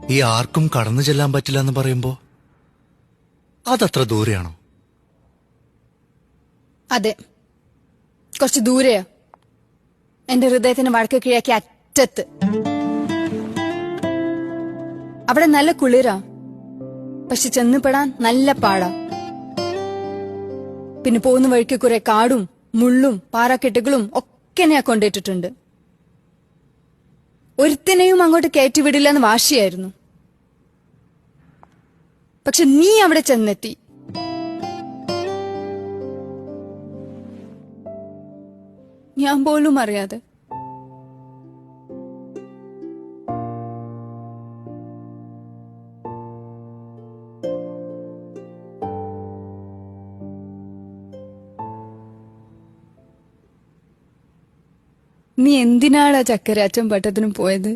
ഈ ആർക്കും കടന്നു ചെല്ലാൻ പറ്റില്ല എന്ന് പറയുമ്പോ അതത്ര ദൂരെയാണോ? അതെ, കുറച്ച് ദൂരെയാ. എന്റെ ഹൃദയത്തിന് വടക്ക് കിഴക്കി അറ്റത്ത്. അവിടെ നല്ല കുളിരാ, പക്ഷെ ചെന്നുപെടാൻ നല്ല പാടാ. പിന്നെ പോകുന്ന വഴിക്ക് കുറെ കാടും മുള്ളും പാറക്കെട്ടുകളും ഒക്കെ ഞാൻ കൊണ്ടിട്ടിട്ടുണ്ട്. ഒരുത്തിനെയും അങ്ങോട്ട് കയറ്റിവിടില്ലെന്ന് വാശിയായിരുന്നു. പക്ഷെ നീ അവിടെ ചെന്നെത്തി. ഞാൻ പോലും അറിയാതെ. നീ എന്തിനാടാ ചക്കര അച്ഛൻ പട്ടത്തിനും പോയത്?